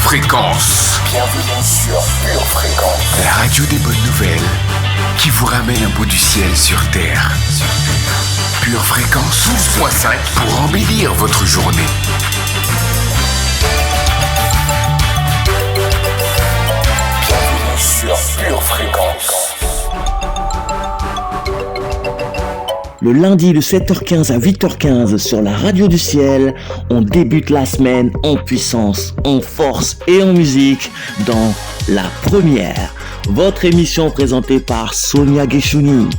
Fréquence. Bienvenue sur Pure Fréquence. La radio des bonnes nouvelles qui vous ramène un bout du ciel sur Terre. Pure Fréquence 12.5 pour embellir votre journée. Bienvenue sur Pure Fréquence. Le lundi de 7h15 à 8h15 sur la radio du ciel, on débute la semaine en puissance, en force et en musique dans La Première. Votre émission présentée par Sonia Guéchouni.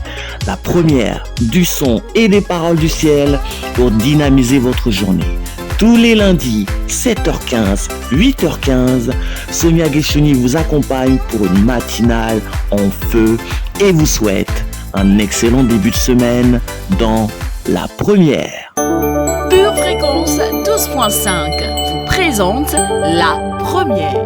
La Première, du son et des paroles du ciel pour dynamiser votre journée. Tous les lundis, 7h15, 8h15, Sonia Guéchouni vous accompagne pour une matinale en feu et vous souhaite un excellent début de semaine dans La Première. Pure Fréquence 12.5 vous présente La Première.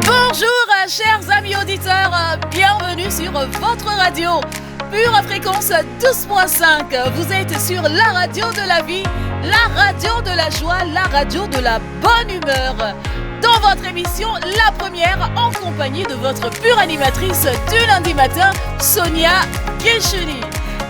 Bonjour chers amis auditeurs, bienvenue sur votre radio Pure Fréquence 12.5. Vous êtes sur la radio de la vie, la radio de la joie, la radio de la bonne humeur. Dans votre émission La Première, en compagnie de votre pure animatrice du lundi matin, Sonia Guéchouni.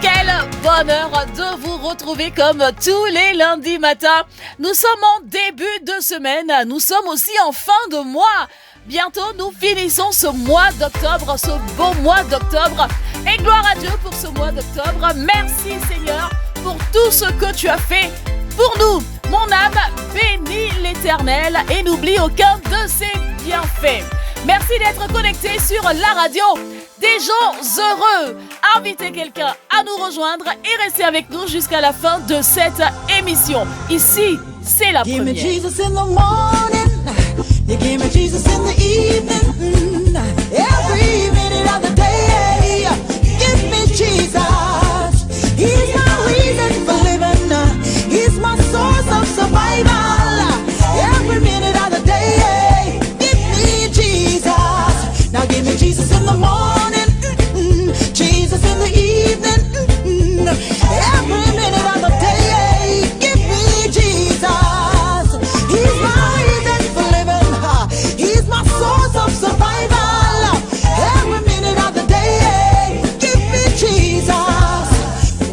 Quel bonheur de vous retrouver comme tous les lundis matins. Nous sommes en début de semaine, nous sommes aussi en fin de mois. Bientôt, nous finissons ce mois d'octobre, ce beau mois d'octobre. Et gloire à Dieu pour ce mois d'octobre. Merci Seigneur pour tout ce que tu as fait pour nous. Mon âme bénit l'Éternel et n'oublie aucun de ses bienfaits. Merci d'être connecté sur la radio des gens heureux. Invitez quelqu'un à nous rejoindre et restez avec nous jusqu'à la fin de cette émission. Ici, c'est La Première. Give me Jesus in the morning. You give me Jesus in the evening. Every minute of the day. Give me Jesus. He's my reason for living. He's my source of survival. Every minute of the day. Give me Jesus. Now give me Jesus in the morning. Jesus in the evening. Every minute of the day. Give me Jesus. He's my reason for living. He's my source of survival. Every minute of the day. Give me Jesus.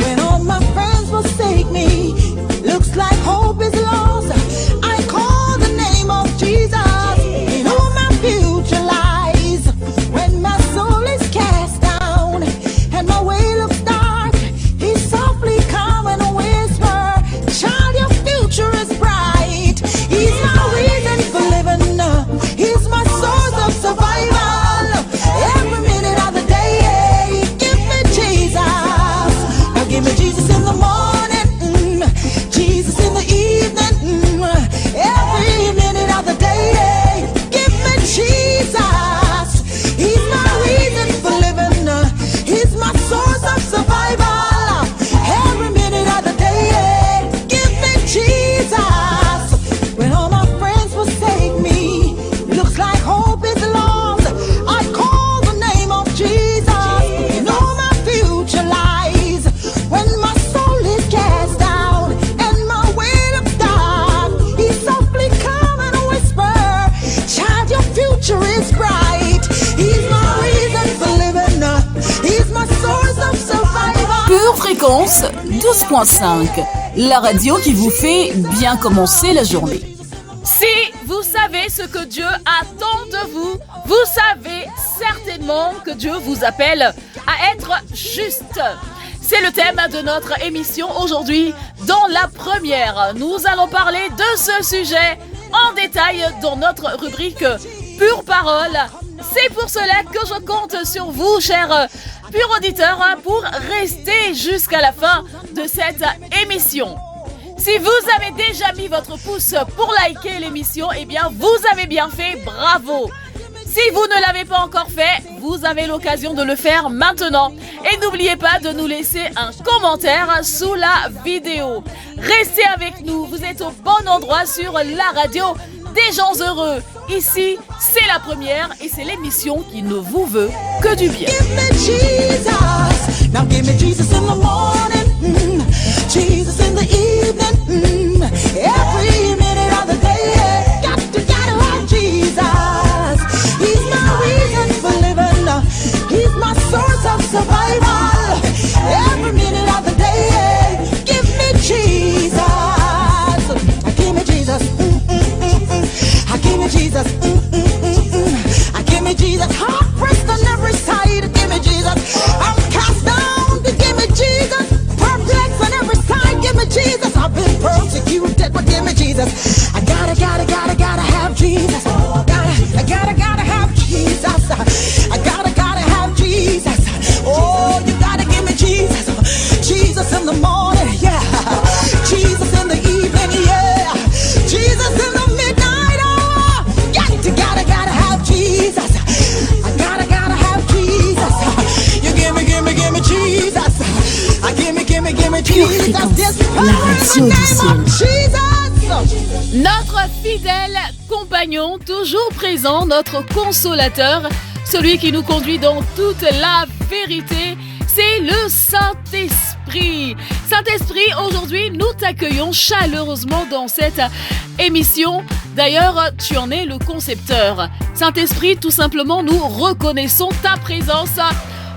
When all my friends forsake me, looks like hope is lost, I call the name of Jesus. In whom my future lies. When my soul is cast down and my way looks dark, He softly come and whisper, child, your future is bright. He's my reason for living. He's my source of survival. Every minute of the day. Give me Jesus. Now give me Jesus in the morning. Jesus in the evening. Every minute of the day. Give me Jesus. He's my reason for living. He's my source of survival. Every minute of the day. Give me Jesus. When all my friends forsake me, looks like hope is lost, I call the name of Jesus. You know my future lies. When my soul is cast down and my way looks dark, He softly come and whisper, child, your future is bright. He's my reason for living. He's my source of survival. Pure Fréquence 12.5, la radio qui vous fait bien commencer la journée. Si vous savez ce que Dieu attend de vous, vous savez certainement que Dieu vous appelle à être juste. C'est le thème de notre émission aujourd'hui. Dans La Première, nous allons parler de ce sujet en détail dans notre rubrique Pure Parole. C'est pour cela que je compte sur vous, chers purs auditeurs, pour rester jusqu'à la fin de cette émission. Si vous avez déjà mis votre pouce pour liker l'émission, eh bien vous avez bien fait, bravo. Si vous ne l'avez pas encore fait, vous avez l'occasion de le faire maintenant. Et n'oubliez pas de nous laisser un commentaire sous la vidéo. Restez avec nous, vous êtes au bon endroit sur la radio des gens heureux. Ici, c'est La Première et c'est l'émission qui ne vous veut que du bien. Give me Jesus. Now give me Jesus in the morning, Jesus in the evening, every minute of the day. Gotta have Jesus. He's my reason for living. He's my source of survival. Every minute of the day, give me Jesus. Give me Jesus. Give me Jesus. Give me Jesus. Heart pressed on every side. Give me Jesus. I'm cast down. Give me Jesus. Perplexed on every side. Give me Jesus. I've been persecuted, but give me Jesus. I gotta have Jesus. I gotta have Jesus. I gotta have Jesus. Oh, you gotta give me Jesus. Jesus in the morning, yeah. Jesus in the evening, yeah. Jesus in the midnight hour. Gotta have Jesus. I gotta have Jesus. You give me Jesus. I give me Jesus. This power in the name of Jesus. Notre fidèle compagnon, toujours présent, notre consolateur, celui qui nous conduit dans toute la vérité, c'est le Saint-Esprit. Saint-Esprit, aujourd'hui, nous t'accueillons chaleureusement dans cette émission. D'ailleurs, tu en es le concepteur. Saint-Esprit, tout simplement, nous reconnaissons ta présence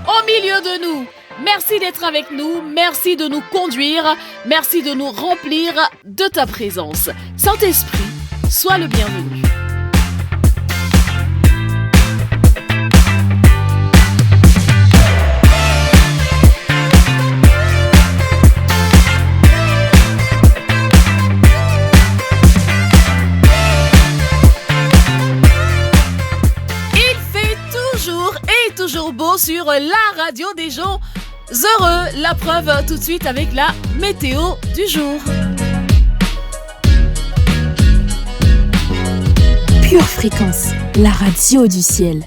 au milieu de nous. Merci d'être avec nous, merci de nous conduire, merci de nous remplir de ta présence. Saint-Esprit, sois le bienvenu. Toujours beau sur la radio des gens heureux. La preuve tout de suite avec la météo du jour. Pure Fréquence, la radio du ciel.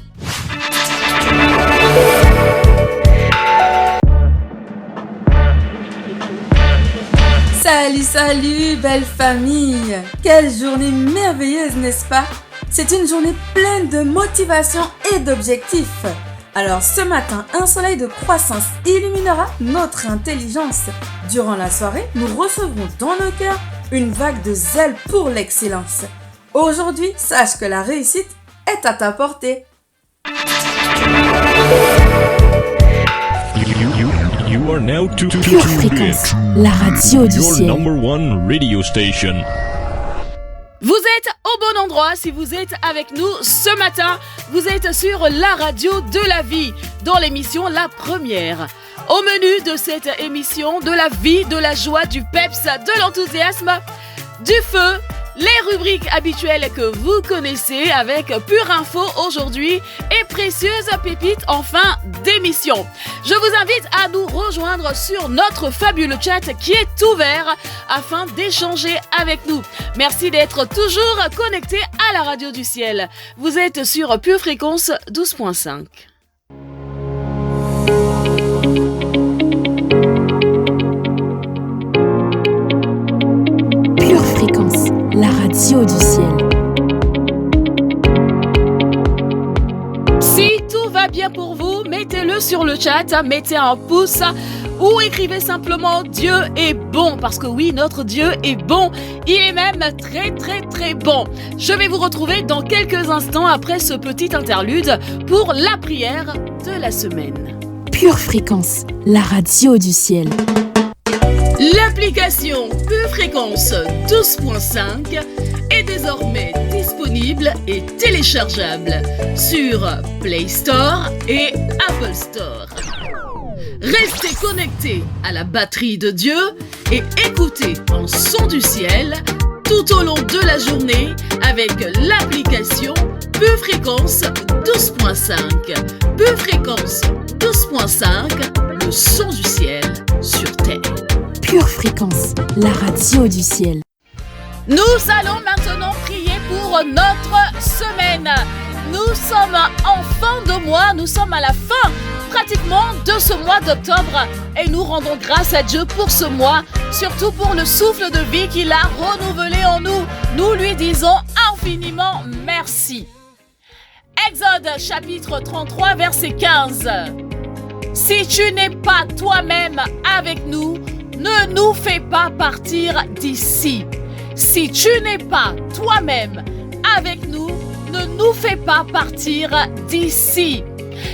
Salut, belle famille! Quelle journée merveilleuse, n'est-ce pas? C'est une journée pleine de motivation et d'objectifs. Alors ce matin, un soleil de croissance illuminera notre intelligence. Durant la soirée, nous recevrons dans nos cœurs une vague de zèle pour l'excellence. Aujourd'hui, sache que la réussite est à ta portée. You are now Pure Fréquence, la radio du ciel. Your number one radio station. Vous êtes au bon endroit si vous êtes avec nous ce matin. Vous êtes sur la radio de la vie, dans l'émission La Première. Au menu de cette émission, de la vie, de la joie, du peps, de l'enthousiasme, du feu, les rubriques habituelles que vous connaissez avec Pure Info aujourd'hui et précieuses pépites en fin d'émission. Je vous invite à nous rejoindre sur notre fabuleux chat qui est ouvert afin d'échanger avec nous. Merci d'être toujours connecté à la radio du ciel. Vous êtes sur Pure Fréquence 12.5. Pure Fréquence, la radio du ciel. Si tout va bien pour vous, mettez-le sur le chat, mettez un pouce ou écrivez simplement Dieu est bon, parce que oui, notre Dieu est bon, il est même très très très bon. Je vais vous retrouver dans quelques instants après ce petit interlude pour la prière de la semaine. Pure Fréquence, la radio du ciel. L'application Pure Fréquence 12.5 est désormais disponible et téléchargeable sur Play Store et Apple Store. Restez connectés à la batterie de Dieu et écoutez en son du ciel tout au long de la journée avec l'application Pure Fréquence 12.5. Pure Fréquence 12.5, le son du ciel sur Terre. Pure Fréquence, la radio du ciel. Nous allons maintenant prier pour notre semaine. Nous sommes en fin de mois, nous sommes à la fin pratiquement de ce mois d'octobre et nous rendons grâce à Dieu pour ce mois, surtout pour le souffle de vie qu'il a renouvelé en nous. Nous lui disons infiniment merci. Exode chapitre 33 verset 15. Si tu n'es pas toi-même avec nous, ne nous fais pas partir d'ici. Si tu n'es pas toi-même avec nous, ne nous fais pas partir d'ici.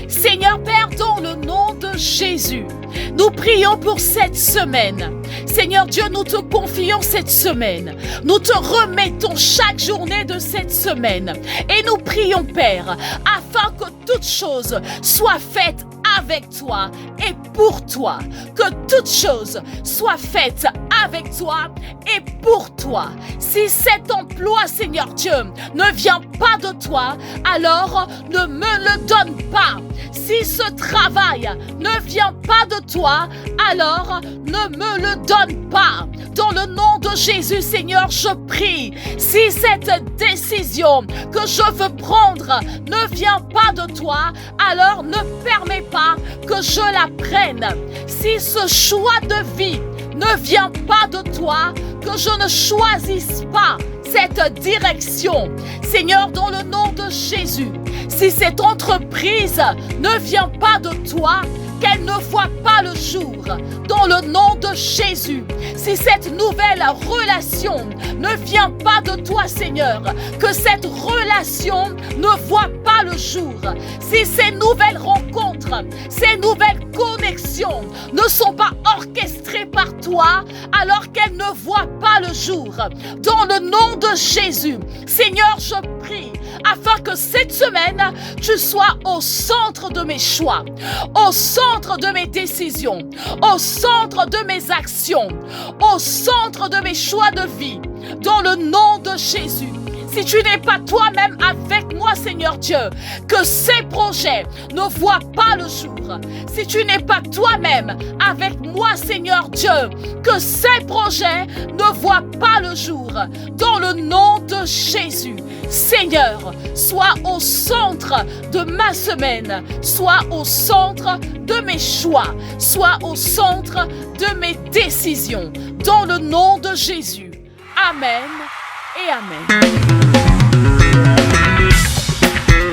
Seigneur Père, dans le nom de Jésus, nous prions pour cette semaine. Seigneur Dieu, nous te confions cette semaine. Nous te remettons chaque journée de cette semaine. Et nous prions, Père, afin que toute chose soit faite avec toi et pour toi. Que toute chose soit faite avec toi et pour toi. Si cet emploi, Seigneur Dieu, ne vient pas de toi, alors ne me le donne pas. Si ce travail ne vient pas de toi, alors ne me le donne pas. Dans le nom de Jésus, Seigneur, je prie. Si cette décision que je veux prendre ne vient pas de toi, alors ne permets pas que je la prenne. Si ce choix de vie ne vient pas de toi, que je ne choisisse pas cette direction. Seigneur, dans le nom de Jésus, si cette entreprise ne vient pas de toi, qu'elle ne voit pas le jour. Dans le nom de Jésus, si cette nouvelle relation ne vient pas de toi, Seigneur, que cette relation ne voit pas le jour. Si ces nouvelles rencontres, ces nouvelles connexions ne sont pas orchestrées par toi, alors qu'elles ne voient pas le jour. Dans le nom de Jésus, Seigneur, je prie afin que cette semaine, tu sois au centre de mes choix, au centre de mes décisions, au centre de mes actions, au centre de mes choix de vie, dans le nom de Jésus. Si tu n'es pas toi-même avec moi, Seigneur Dieu, que ces projets ne voient pas le jour. Si tu n'es pas toi-même avec moi, Seigneur Dieu, que ces projets ne voient pas le jour. Dans le nom de Jésus, Seigneur, sois au centre de ma semaine, sois au centre de mes choix, sois au centre de mes décisions. Dans le nom de Jésus. Amen et Amen.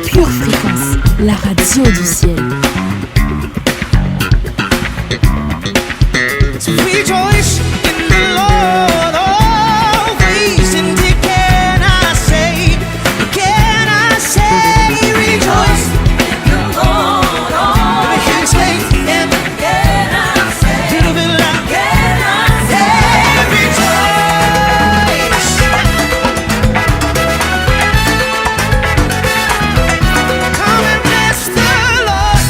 Pure Fréquence, la radio du ciel. Rejoice in the Lord always, and can I say, rejoice in the Lord always. Can I say, little bit loud, can I say, rejoice. Come and bless the Lord.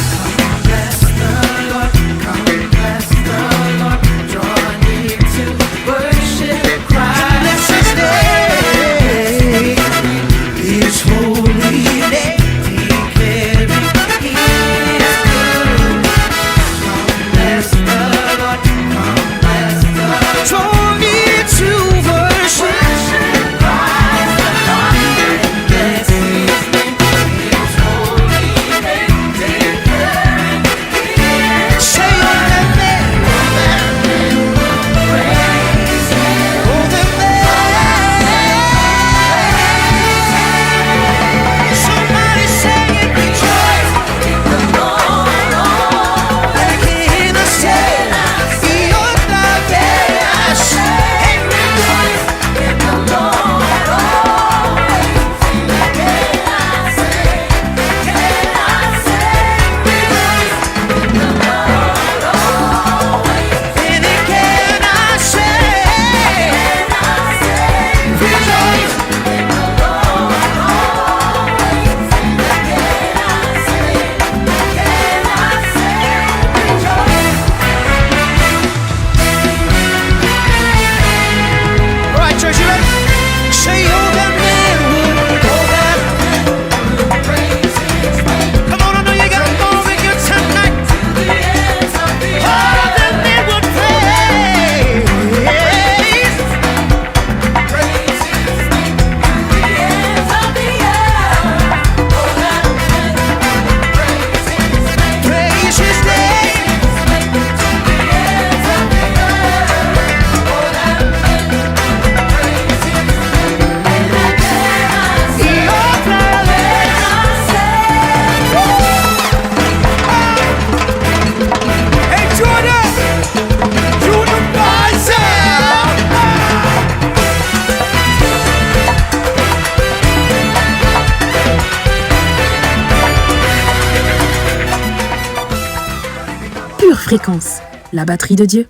Pure Fréquence, la batterie de Dieu.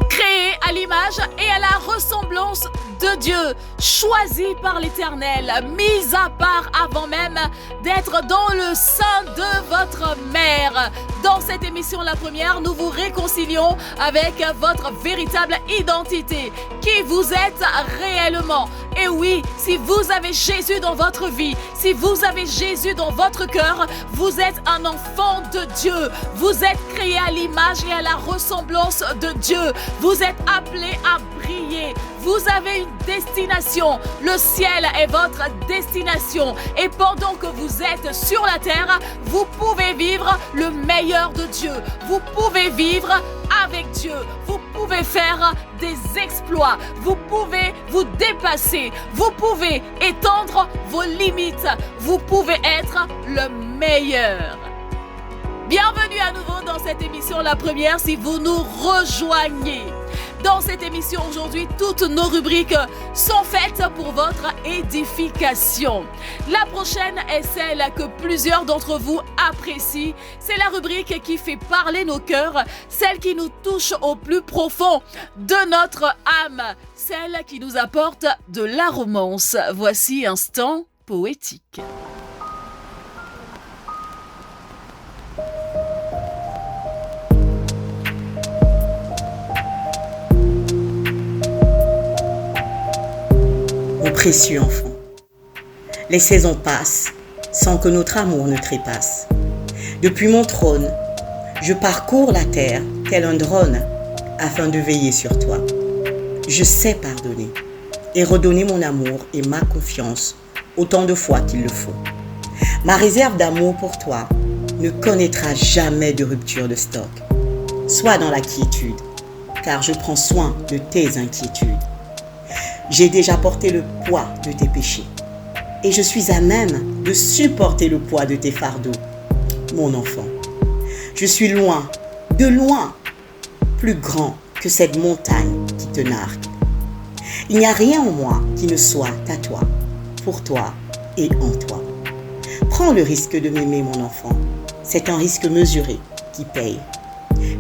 Créé à l'image et à la ressemblance de Dieu, choisi par l'Éternel, mis à part avant même d'être dans le sein de votre mère. Dans cette émission, la première, nous vous réconcilions avec votre véritable identité, qui vous êtes réellement. Et oui, si vous avez Jésus dans votre vie, si vous avez Jésus dans votre cœur, vous êtes un enfant de Dieu. Vous êtes créé à l'image et à la ressemblance de Dieu. Vous êtes appelé à briller. Vous avez une destination. Le ciel est votre destination. Et pendant que vous êtes sur la terre, vous pouvez vivre le meilleur de Dieu. Vous pouvez vivre avec Dieu. Vous pouvez faire des exploits. Vous pouvez vous dépasser. Vous pouvez étendre vos limites. Vous pouvez être le meilleur. Bienvenue à nouveau dans cette émission, la première, si vous nous rejoignez. Dans cette émission aujourd'hui, toutes nos rubriques sont faites pour votre édification. La prochaine est celle que plusieurs d'entre vous apprécient. C'est la rubrique qui fait parler nos cœurs, celle qui nous touche au plus profond de notre âme, celle qui nous apporte de la romance. Voici Instant Poétique. Mon précieux enfant, les saisons passent sans que notre amour ne trépasse. Depuis mon trône, je parcours la terre tel un drone afin de veiller sur toi. Je sais pardonner et redonner mon amour et ma confiance autant de fois qu'il le faut. Ma réserve d'amour pour toi ne connaîtra jamais de rupture de stock. Sois dans la quiétude, car je prends soin de tes inquiétudes. J'ai déjà porté le poids de tes péchés et je suis à même de supporter le poids de tes fardeaux. Mon enfant, je suis loin, de loin, plus grand que cette montagne qui te nargue. Il n'y a rien en moi qui ne soit à toi, pour toi et en toi. Prends le risque de m'aimer, mon enfant. C'est un risque mesuré qui paye.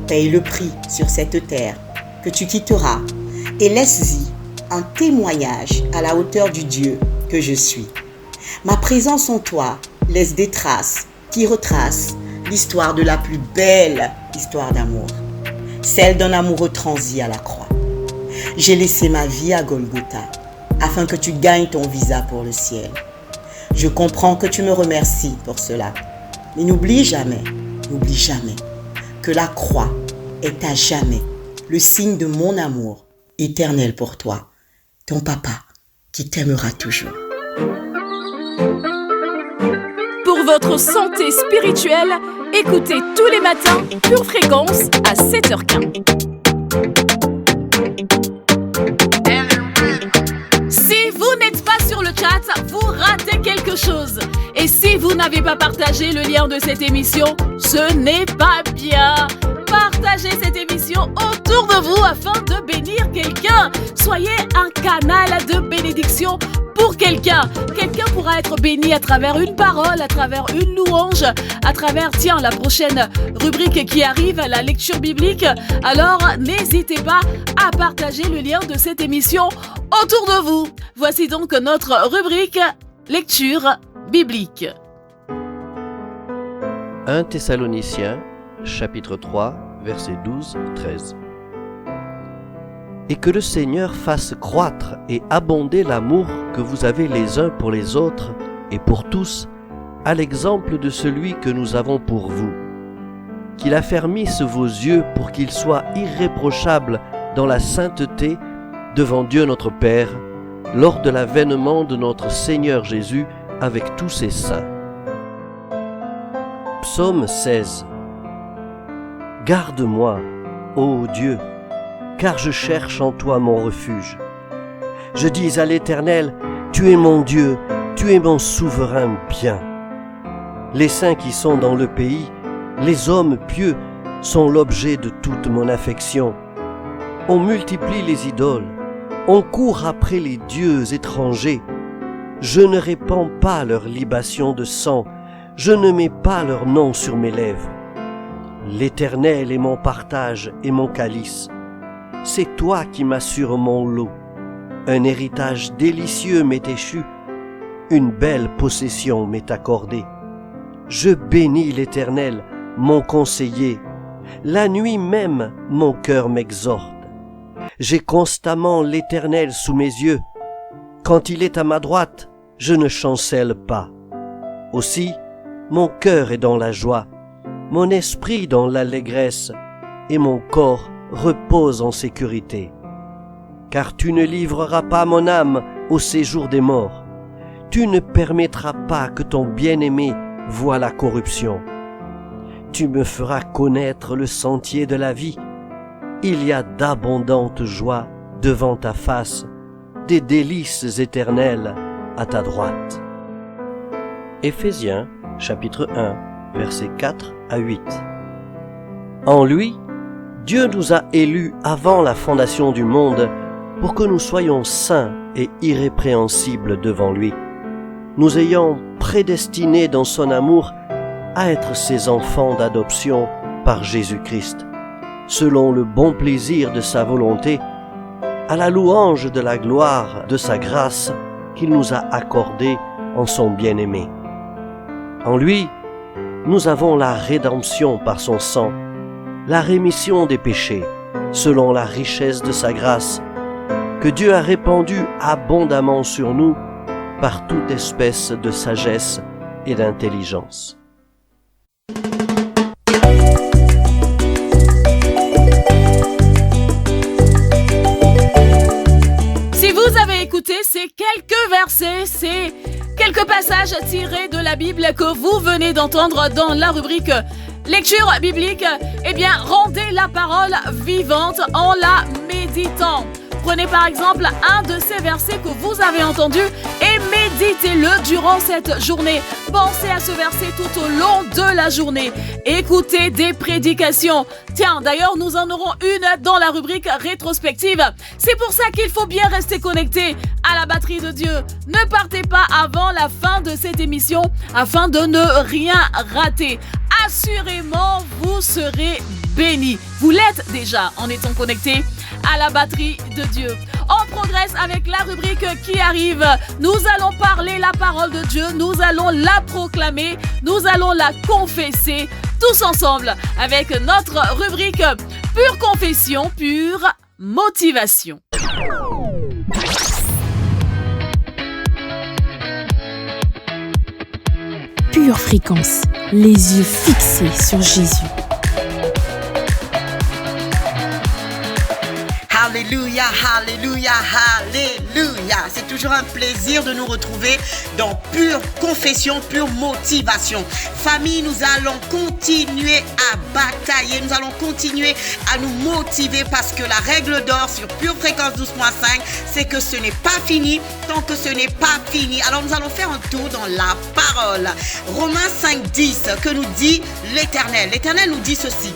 Paye le prix sur cette terre que tu quitteras et laisse-y un témoignage à la hauteur du Dieu que je suis. Ma présence en toi laisse des traces qui retracent l'histoire de la plus belle histoire d'amour, celle d'un amoureux transi à la croix. J'ai laissé ma vie à Golgotha afin que tu gagnes ton visa pour le ciel. Je comprends que tu me remercies pour cela, mais n'oublie jamais que la croix est à jamais le signe de mon amour éternel pour toi. Ton papa qui t'aimera toujours. Pour votre santé spirituelle, écoutez tous les matins Pure Fréquence à 7h15. Si vous n'êtes pas sur le chat, vous ratez quelque chose. Et si vous n'avez pas partagé le lien de cette émission, ce n'est pas bien. Partagez cette émission autour de vous afin de bénir quelqu'un. Soyez un canal de bénédiction pour quelqu'un. Quelqu'un pourra être béni à travers une parole, à travers une louange, à travers, la prochaine rubrique qui arrive, la lecture biblique. Alors, n'hésitez pas à partager le lien de cette émission autour de vous. Voici donc notre rubrique lecture biblique. 1 Thessaloniciens, chapitre 3, versets 12-13. Et que le Seigneur fasse croître et abonder l'amour que vous avez les uns pour les autres et pour tous, à l'exemple de celui que nous avons pour vous. Qu'il affermisse vos yeux pour qu'ils soient irréprochables dans la sainteté devant Dieu notre Père, lors de l'avènement de notre Seigneur Jésus avec tous ses saints. Psaume 16. Garde-moi, ô Dieu, car je cherche en toi mon refuge. Je dis à l'Éternel, tu es mon Dieu, tu es mon souverain bien. Les saints qui sont dans le pays, les hommes pieux, sont l'objet de toute mon affection. On multiplie les idoles, on court après les dieux étrangers. Je ne répands pas leur libation de sang, je ne mets pas leur nom sur mes lèvres. L'Éternel est mon partage et mon calice. C'est toi qui m'assures mon lot. Un héritage délicieux m'est échu, une belle possession m'est accordée. Je bénis l'Éternel, mon conseiller. La nuit même, mon cœur m'exhorte. J'ai constamment l'Éternel sous mes yeux. Quand il est à ma droite, je ne chancelle pas. Aussi, mon cœur est dans la joie, mon esprit dans l'allégresse, et mon corps repose en sécurité. Car tu ne livreras pas mon âme au séjour des morts. Tu ne permettras pas que ton bien-aimé voie la corruption. Tu me feras connaître le sentier de la vie. Il y a d'abondantes joies devant ta face, des délices éternelles à ta droite. Éphésiens, chapitre 1, versets 4 à 8. En lui, Dieu nous a élus avant la fondation du monde pour que nous soyons saints et irrépréhensibles devant lui, nous ayant prédestinés dans son amour à être ses enfants d'adoption par Jésus-Christ, selon le bon plaisir de sa volonté, à la louange de la gloire de sa grâce qu'il nous a accordée en son bien-aimé. En lui, nous avons la rédemption par son sang, la rémission des péchés, selon la richesse de sa grâce, que Dieu a répandue abondamment sur nous par toute espèce de sagesse et d'intelligence. Si vous avez écouté ces quelques versets, ces quelques passages tirés de la Bible que vous venez d'entendre dans la rubrique lecture biblique, eh bien, rendez la parole vivante en la méditant. Prenez par exemple un de ces versets que vous avez entendu et méditez-le durant cette journée. Pensez à ce verset tout au long de la journée. Écoutez des prédications. Tiens, d'ailleurs, nous en aurons une dans la rubrique rétrospective. C'est pour ça qu'il faut bien rester connecté à la batterie de Dieu. Ne partez pas avant la fin de cette émission afin de ne rien rater. Assurément, vous serez bénis. Vous l'êtes déjà en étant connecté à la batterie de Dieu. On progresse avec la rubrique qui arrive. Nous allons parler la parole de Dieu, nous allons la proclamer, nous allons la confesser tous ensemble avec notre rubrique Pure Confession, Pure Motivation. Pure Fréquence, les yeux fixés sur Jésus. Alléluia, alléluia, alléluia. C'est toujours un plaisir de nous retrouver dans Pure Confession, Pure Motivation. Famille, nous allons continuer à batailler, nous allons continuer à nous motiver parce que la règle d'or sur Pure Fréquence 12.5, c'est que ce n'est pas fini tant que ce n'est pas fini. Alors nous allons faire un tour dans la parole. Romains 5.10 que nous dit l'Éternel. L'Éternel nous dit ceci.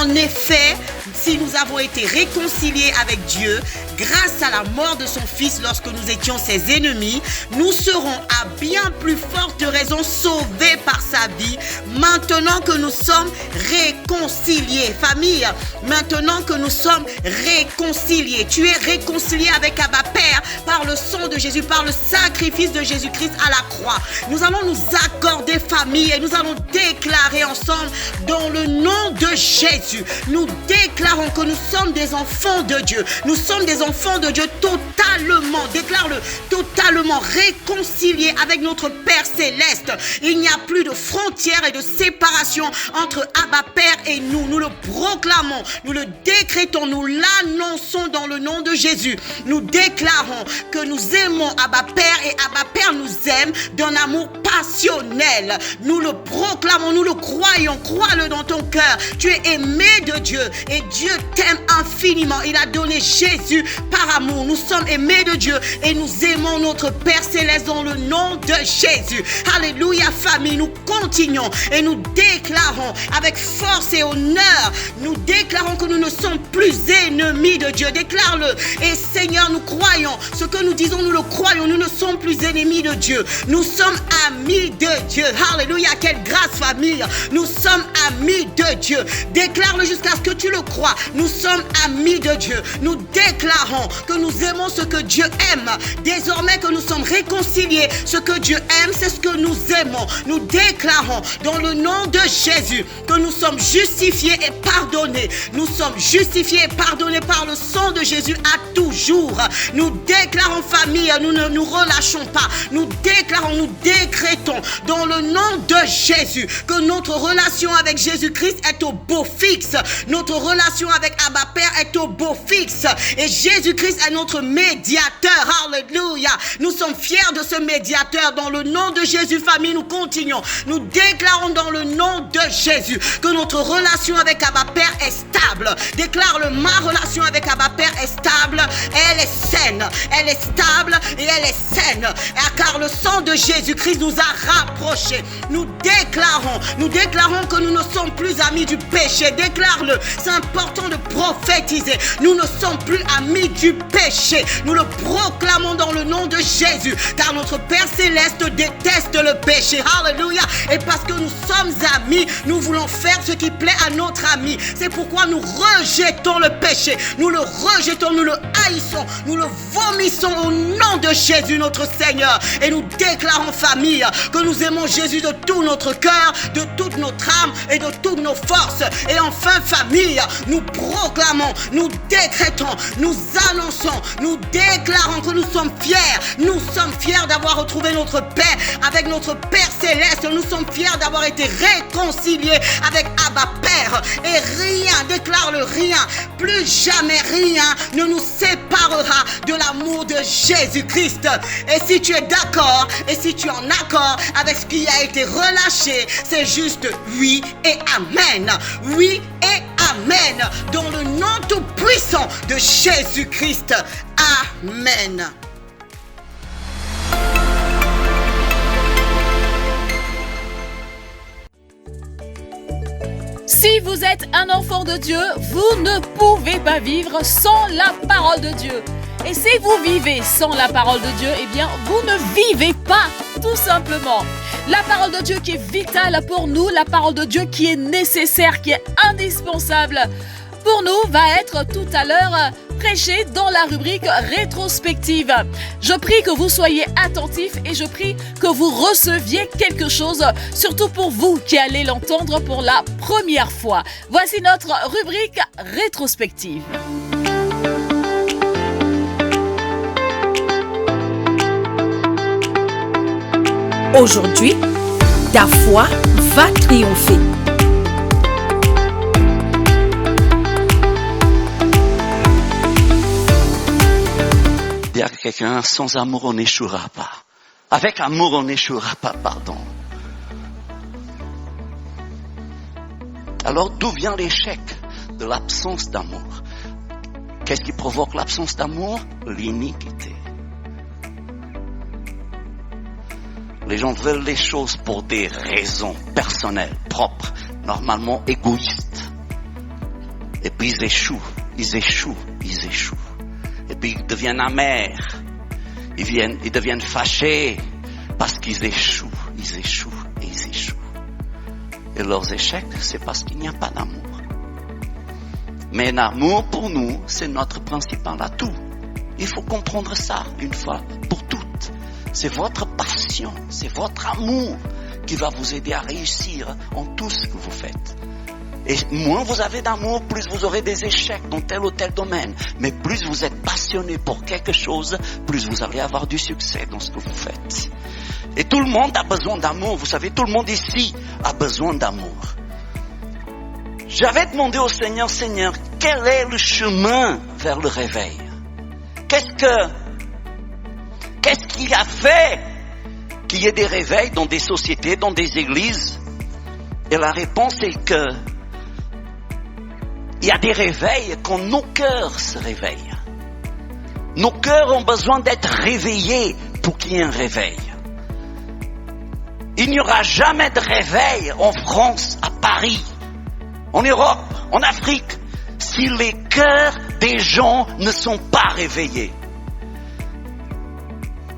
En effet, si nous avons été réconciliés avec Dieu grâce à la mort de son Fils lorsque nous étions ses ennemis, nous serons à bien plus forte raison sauvés par sa vie maintenant que nous sommes réconciliés. Famille, maintenant que nous sommes réconciliés, tu es réconcilié avec Abba Père par le sang de Jésus, par le sacrifice de Jésus-Christ à la croix. Nous allons nous accorder, famille, et nous allons déclarer ensemble dans le nom de Jésus. Nous déclarons que nous sommes des enfants de Dieu. Nous sommes des enfants de Dieu totalement, déclare-le, totalement réconciliés avec notre Père Céleste. Il n'y a plus de frontières et de séparation entre Abba Père et nous. Nous le proclamons, nous le décrétons, nous l'annonçons dans le nom de Jésus. Nous déclarons que nous aimons Abba Père et Abba Père nous aime d'un amour passionnel. Nous le proclamons, nous le croyons, crois-le dans ton cœur. Tu es aimé de Dieu et Dieu t'aime infiniment. Il a donné Jésus par amour. Nous sommes aimés de Dieu et nous aimons notre Père Céleste dans le nom de Jésus. Alléluia famille, nous continuons et nous déclarons avec force et honneur, nous déclarons que nous ne sommes plus ennemis de Dieu. Déclare-le. Et Seigneur, nous croyons, ce que nous disons, nous le croyons, nous ne sommes plus ennemis de Dieu. Nous sommes amis de Dieu. Alléluia, quelle grâce famille. Nous sommes amis de Dieu. Déclare-le jusqu'à ce que tu le crois. Nous sommes amis de Dieu. Nous déclarons que nous aimons ce que Dieu aime. Désormais que nous sommes réconciliés, ce que Dieu aime, c'est ce que nous aimons. Nous déclarons dans le nom de Jésus que nous sommes justifiés et pardonnés. Nous sommes justifiés et pardonnés par le sang de Jésus à toujours. Nous déclarons famille, nous ne nous relâchons pas. Nous déclarons, nous décrétons dans le nom de Jésus que notre relation avec Jésus-Christ est au beau fixe. Notre relation avec Abba Père est au beau fixe. Et Jésus-Christ est notre médiateur. Alléluia. Nous sommes fiers de ce médiateur. Dans le nom de Jésus, famille, nous continuons. Nous déclarons dans le nom de Jésus que notre relation avec Abba Père est stable. Déclare-le, ma relation avec Abba Père est stable. Elle est saine. Elle est stable et elle est saine. Car le sang de Jésus-Christ nous a rapprochés. Nous déclarons que nous ne sommes plus amis du péché. Déclare-le. C'est important de prophétiser. Nous ne sommes plus amis du péché. Nous le proclamons dans le nom de Jésus. Car notre Père Céleste déteste le péché. Alléluia. Et parce que nous sommes amis, nous voulons faire ce qui plaît à notre ami. C'est pourquoi nous rejetons le péché. Nous le rejetons, nous le haïssons, nous le vomissons au nom de Jésus notre Seigneur. Et nous déclarons famille que nous aimons Jésus de tout notre cœur, de toute notre âme et de toutes nos forces. Et enfin famille, nous proclamons, nous décrétons, nous annonçons, nous déclarons que nous sommes fiers. Nous sommes fiers d'avoir retrouvé notre paix avec notre Père Céleste. Nous sommes fiers d'avoir été réconciliés avec Abba Père. Et rien, déclare-le, rien, plus jamais rien ne nous séparera de l'amour de Jésus-Christ. Et si tu es d'accord, et si tu es en accord avec ce qui a été relâché, c'est juste oui et amen. Oui et amen. Dans le nom tout puissant de Jésus-Christ. Amen. Si vous êtes un enfant de Dieu, vous ne pouvez pas vivre sans la parole de Dieu. Et si vous vivez sans la parole de Dieu, eh bien, vous ne vivez pas, tout simplement. La parole de Dieu qui est vitale pour nous, la parole de Dieu qui est nécessaire, qui est indispensable pour nous, va être tout à l'heure prêchée dans la rubrique rétrospective. Je prie que vous soyez attentifs et je prie que vous receviez quelque chose, surtout pour vous qui allez l'entendre pour la première fois. Voici notre rubrique rétrospective. Aujourd'hui, ta foi va triompher. Dire à quelqu'un, sans amour on n'échouera pas. Avec amour on n'échouera pas, pardon. Alors d'où vient l'échec de l'absence d'amour? Qu'est-ce qui provoque l'absence d'amour? L'iniquité. Les gens veulent les choses pour des raisons personnelles, propres, normalement égoïstes. Et puis ils échouent. Et puis ils deviennent amers. Ils deviennent fâchés parce qu'ils échouent. Et leurs échecs, c'est parce qu'il n'y a pas d'amour. Mais l'amour pour nous, c'est notre principal atout. Il faut comprendre ça une fois pour toutes. C'est votre passion, c'est votre amour qui va vous aider à réussir en tout ce que vous faites. Et moins vous avez d'amour, plus vous aurez des échecs dans tel ou tel domaine. Mais plus vous êtes passionné pour quelque chose, plus vous allez avoir du succès dans ce que vous faites. Et tout le monde a besoin d'amour. Vous savez, tout le monde ici a besoin d'amour. J'avais demandé au Seigneur, Seigneur, quel est le chemin vers le réveil? Qu'est-ce qui a fait qu'il y ait des réveils dans des sociétés, dans des églises? Et la réponse est que il y a des réveils quand nos cœurs se réveillent. Nos cœurs ont besoin d'être réveillés pour qu'il y ait un réveil. Il n'y aura jamais de réveil en France, à Paris, en Europe, en Afrique, si les cœurs des gens ne sont pas réveillés.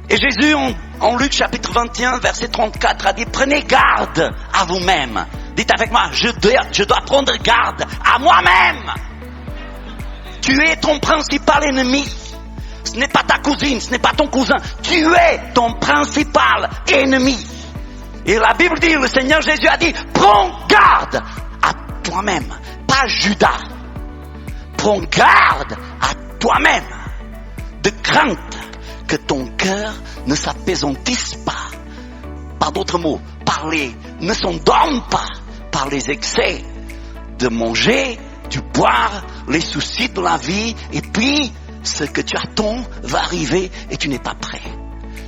Et Jésus, en Luc chapitre 21, verset 34, a dit, prenez garde à vous-même. Dites avec moi, je dois prendre garde à moi-même. Tu es ton principal ennemi. Ce n'est pas ta cousine, ce n'est pas ton cousin. Tu es ton principal ennemi. Et la Bible dit, le Seigneur Jésus a dit, prends garde à toi-même, pas Judas. Prends garde à toi-même, de crainte que ton cœur ne s'apaisantisse pas. Par d'autres mots, ne s'endorme pas par les excès de manger, du boire, les soucis de la vie, et puis ce que tu attends va arriver et tu n'es pas prêt.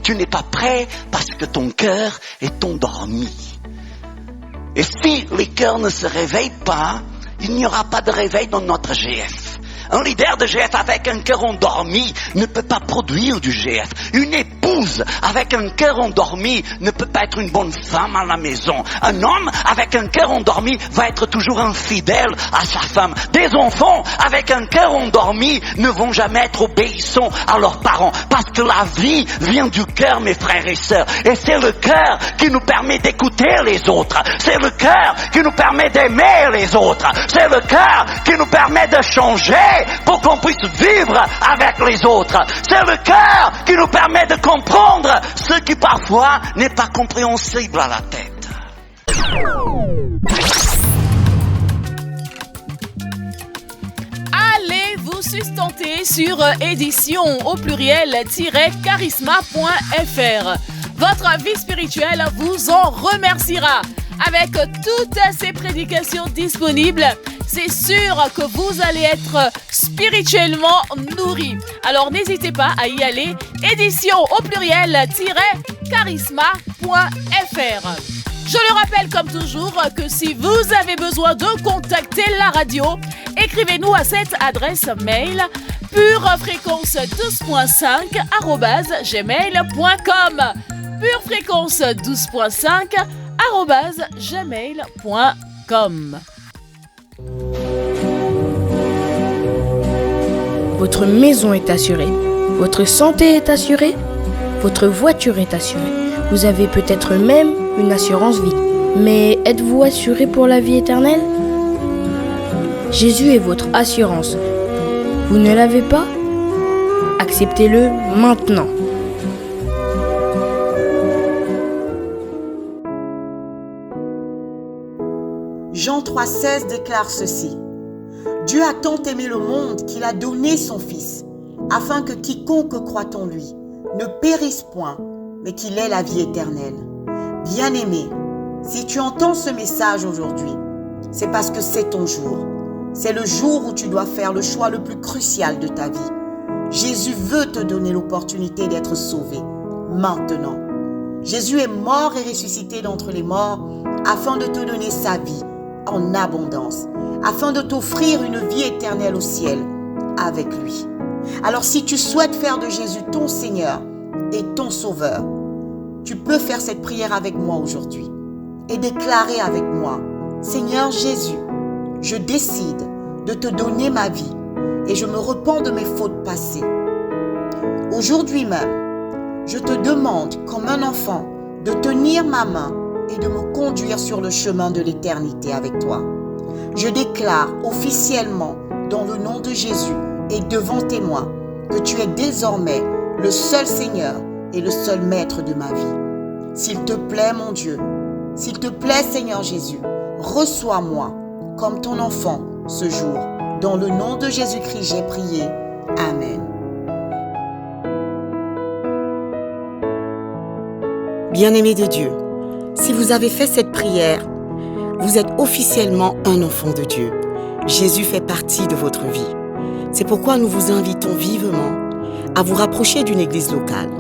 Tu n'es pas prêt parce que ton cœur est endormi. Et si les cœurs ne se réveillent pas, il n'y aura pas de réveil dans notre GF. Un leader de GF avec un cœur endormi ne peut pas produire du GF. Une épouse avec un cœur endormi ne peut pas être une bonne femme à la maison. Un homme avec un cœur endormi va être toujours infidèle à sa femme. Des enfants avec un cœur endormi ne vont jamais être obéissants à leurs parents. Parce que la vie vient du cœur, mes frères et sœurs. Et c'est le cœur qui nous permet d'écouter les autres. C'est le cœur qui nous permet d'aimer les autres. C'est le cœur qui nous permet de changer pour qu'on puisse vivre avec les autres. C'est le cœur qui nous permet de comprendre ce qui parfois n'est pas compréhensible à la tête. Allez vous sustenter sur édition au pluriel-charisma.fr. Votre vie spirituelle vous en remerciera. Avec toutes ces prédications disponibles, c'est sûr que vous allez être spirituellement nourris. Alors n'hésitez pas à y aller. Édition au pluriel-charisma.fr. Je le rappelle comme toujours que si vous avez besoin de contacter la radio, écrivez-nous à cette adresse mail purefréquence12.5@gmail.com. purefréquence12.5@gmail.com. Votre maison est assurée, votre santé est assurée, votre voiture est assurée. Vous avez peut-être même une assurance vie. Mais êtes-vous assuré pour la vie éternelle? Jésus est votre assurance. Vous ne l'avez pas? Acceptez-le maintenant. Jean 3,16 déclare ceci. Dieu a tant aimé le monde qu'il a donné son Fils, afin que quiconque croit en lui ne périsse point, mais qu'il ait la vie éternelle. Bien-aimé, si tu entends ce message aujourd'hui, c'est parce que c'est ton jour. C'est le jour où tu dois faire le choix le plus crucial de ta vie. Jésus veut te donner l'opportunité d'être sauvé, maintenant. Jésus est mort et ressuscité d'entre les morts afin de te donner sa vie en abondance, afin de t'offrir une vie éternelle au ciel avec lui. Alors si tu souhaites faire de Jésus ton Seigneur et ton Sauveur, tu peux faire cette prière avec moi aujourd'hui et déclarer avec moi: Seigneur Jésus, je décide de te donner ma vie et je me repens de mes fautes passées. Aujourd'hui même, je te demande comme un enfant de tenir ma main et de me conduire sur le chemin de l'éternité avec toi. Je déclare officiellement dans le nom de Jésus et devant témoins que tu es désormais le seul Seigneur et le seul Maître de ma vie. S'il te plaît, mon Dieu, s'il te plaît, Seigneur Jésus, reçois-moi comme ton enfant ce jour. Dans le nom de Jésus-Christ, j'ai prié. Amen. Bien-aimés de Dieu, si vous avez fait cette prière, vous êtes officiellement un enfant de Dieu. Jésus fait partie de votre vie. C'est pourquoi nous vous invitons vivement à vous rapprocher d'une église locale.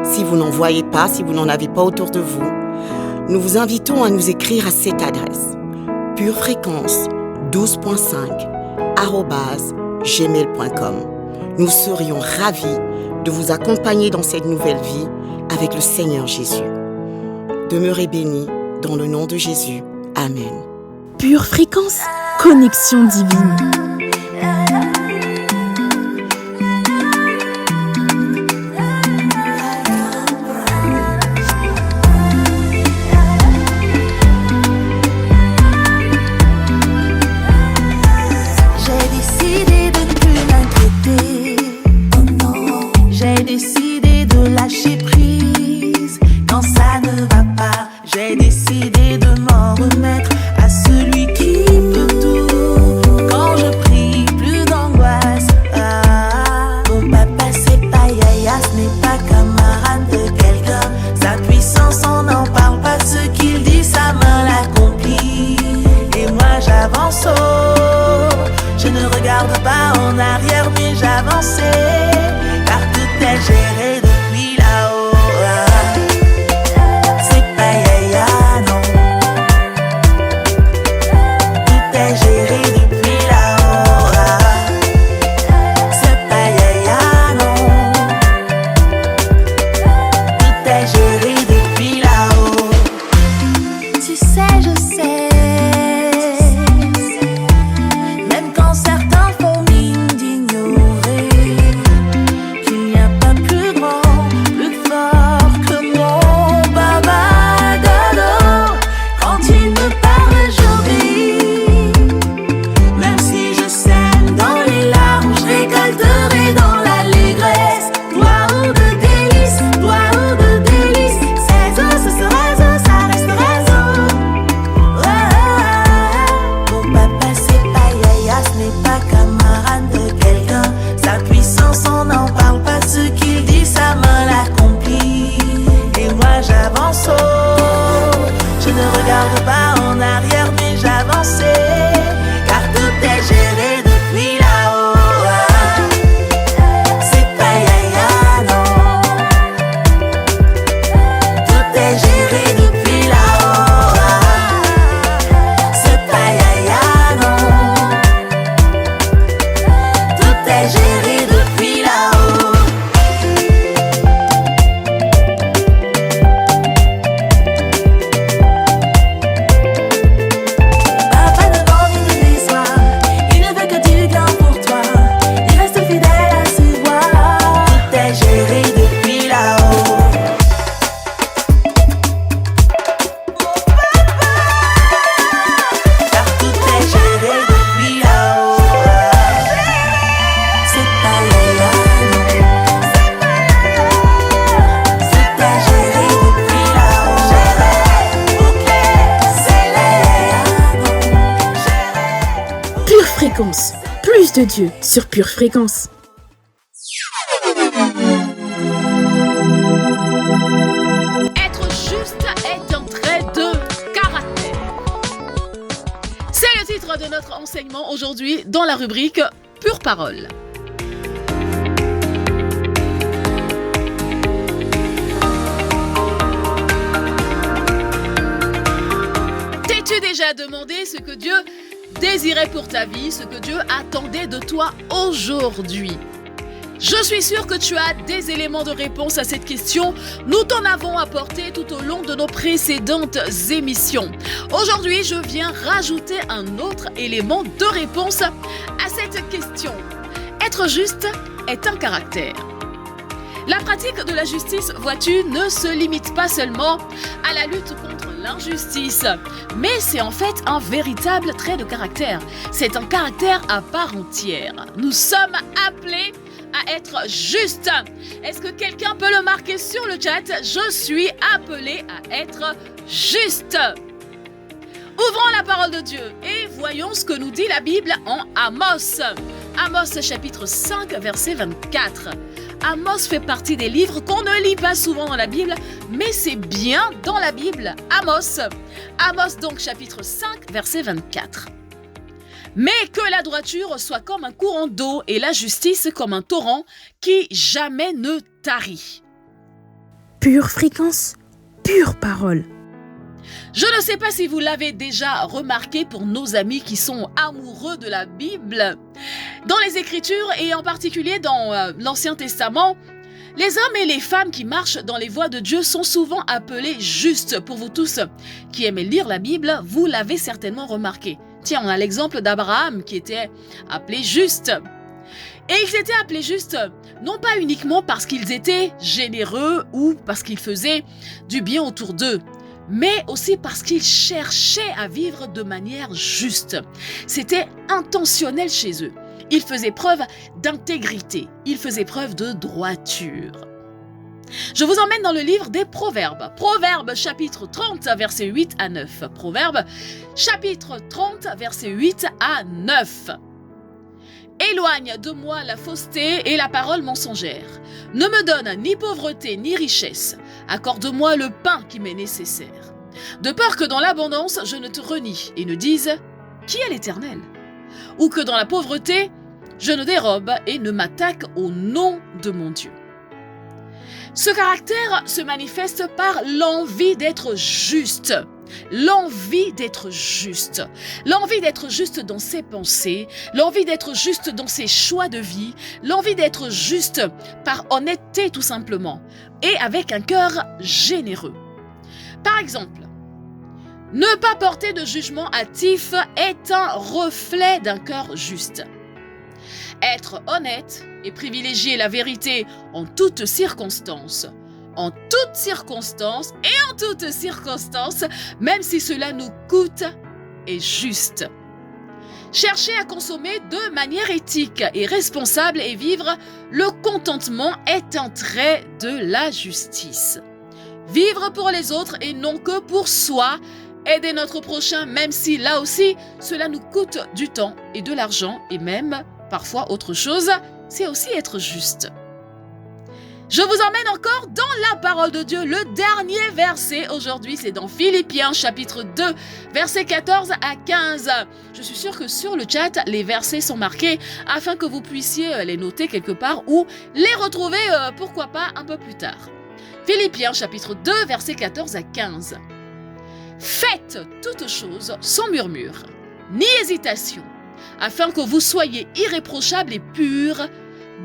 Si vous n'en voyez pas, si vous n'en avez pas autour de vous, nous vous invitons à nous écrire à cette adresse purefréquence12.5@gmail.com. Nous serions ravis de vous accompagner dans cette nouvelle vie avec le Seigneur Jésus. Demeurez bénis dans le nom de Jésus. Amen. Pure fréquence, connexion divine. Plus de Dieu sur Pure Fréquence. Être juste est un trait de caractère. C'est le titre de notre enseignement aujourd'hui dans la rubrique Pure Parole. T'es-tu déjà demandé ce que Dieu désirait pour ta vie, ce que Dieu attendait de toi aujourd'hui? Je suis sûre que tu as des éléments de réponse à cette question. Nous t'en avons apporté tout au long de nos précédentes émissions. Aujourd'hui, je viens rajouter un autre élément de réponse à cette question. Être juste est un caractère. La pratique de la justice, vois-tu, ne se limite pas seulement à la lutte contre l'injustice, mais c'est en fait un véritable trait de caractère. C'est un caractère à part entière. Nous sommes appelés à être justes. Est-ce que quelqu'un peut le marquer sur le chat? Je suis appelé à être juste. Ouvrons la parole de Dieu et voyons ce que nous dit la Bible en Amos. Amos chapitre 5 verset 24. Amos fait partie des livres qu'on ne lit pas souvent dans la Bible, mais c'est bien dans la Bible. Amos. Amos donc chapitre 5 verset 24. Mais que la droiture soit comme un courant d'eau et la justice comme un torrent qui jamais ne tarit. Pure fréquence, pure parole. Je ne sais pas si vous l'avez déjà remarqué pour nos amis qui sont amoureux de la Bible. Dans les Écritures et en particulier dans l'Ancien Testament, les hommes et les femmes qui marchent dans les voies de Dieu sont souvent appelés justes. Pour vous tous qui aimez lire la Bible, vous l'avez certainement remarqué. Tiens, on a l'exemple d'Abraham qui était appelé juste. Et ils étaient appelés justes, non pas uniquement parce qu'ils étaient généreux ou parce qu'ils faisaient du bien autour d'eux, mais aussi parce qu'ils cherchaient à vivre de manière juste. C'était intentionnel chez eux. Ils faisaient preuve d'intégrité, ils faisaient preuve de droiture. Je vous emmène dans le livre des Proverbes. Proverbes chapitre 30, versets 8 à 9. Proverbes chapitre 30, versets 8 à 9. Éloigne de moi la fausseté et la parole mensongère. Ne me donne ni pauvreté ni richesse. Accorde-moi le pain qui m'est nécessaire. De peur que dans l'abondance je ne te renie et ne dise « Qui est l'Éternel ?» ou que dans la pauvreté je ne dérobe et ne m'attaque au nom de mon Dieu. Ce caractère se manifeste par l'envie d'être juste. L'envie d'être juste. L'envie d'être juste dans ses pensées, l'envie d'être juste dans ses choix de vie, l'envie d'être juste par honnêteté tout simplement, et avec un cœur généreux. Par exemple, ne pas porter de jugement hâtif est un reflet d'un cœur juste. Être honnête et privilégier la vérité en toutes circonstances. En toutes circonstances et en toutes circonstances, même si cela nous coûte, est juste. Chercher à consommer de manière éthique et responsable et vivre le contentement est un trait de la justice. Vivre pour les autres et non que pour soi, aider notre prochain même si là aussi cela nous coûte du temps et de l'argent et même parfois autre chose, c'est aussi être juste. Je vous emmène encore dans la parole de Dieu. Le dernier verset aujourd'hui, c'est dans Philippiens chapitre 2, versets 14 à 15. Je suis sûre que sur le chat, les versets sont marqués afin que vous puissiez les noter quelque part ou les retrouver, pourquoi pas, un peu plus tard. Philippiens chapitre 2, versets 14 à 15. Faites toutes choses sans murmure, ni hésitation, afin que vous soyez irréprochables et purs,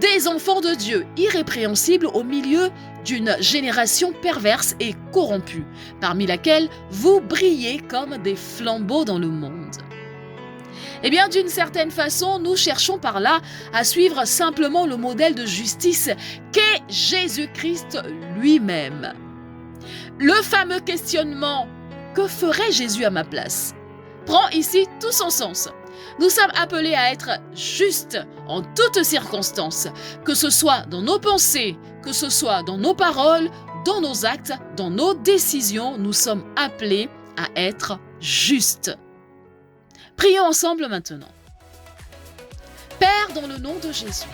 des enfants de Dieu irrépréhensibles au milieu d'une génération perverse et corrompue, parmi laquelle vous brillez comme des flambeaux dans le monde. Eh bien, d'une certaine façon, nous cherchons par là à suivre simplement le modèle de justice qu'est Jésus-Christ lui-même. Le fameux questionnement « Que ferait Jésus à ma place ?» prend ici tout son sens. Nous sommes appelés à être justes en toutes circonstances, que ce soit dans nos pensées, que ce soit dans nos paroles, dans nos actes, dans nos décisions, nous sommes appelés à être justes. Prions ensemble maintenant. Père, dans le nom de Jésus,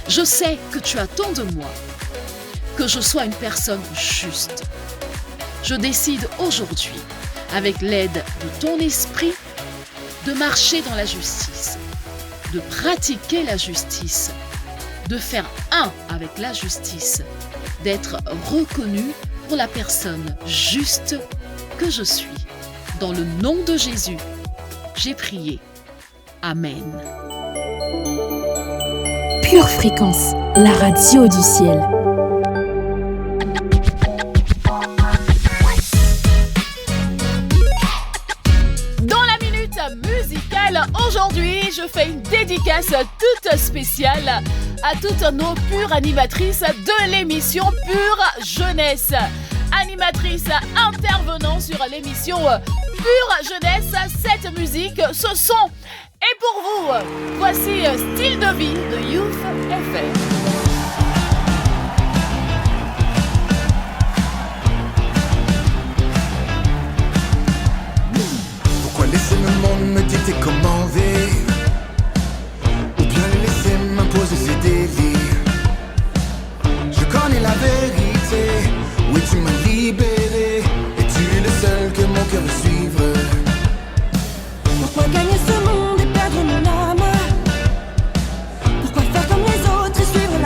je sais que tu attends de moi que je sois une personne juste. Je décide aujourd'hui, avec l'aide de ton esprit, de marcher dans la justice, de pratiquer la justice, de faire un avec la justice, d'être reconnu pour la personne juste que je suis. Dans le nom de Jésus, j'ai prié. Amen. Pure fréquence, la radio du ciel. Aujourd'hui, je fais une dédicace toute spéciale à toutes nos pures animatrices de l'émission Pure Jeunesse. Animatrices intervenant sur l'émission Pure Jeunesse, cette musique, ce son est pour vous. Voici Style de vie de Youth FM. Laisser le monde me dicter comment vivre, ou bien le laisser m'imposer ses délires. Je connais la vérité, oui tu m'as libéré, et tu es le seul que mon cœur veut suivre. Pourquoi gagner ce monde et perdre mon âme? Pourquoi faire comme les autres et suivre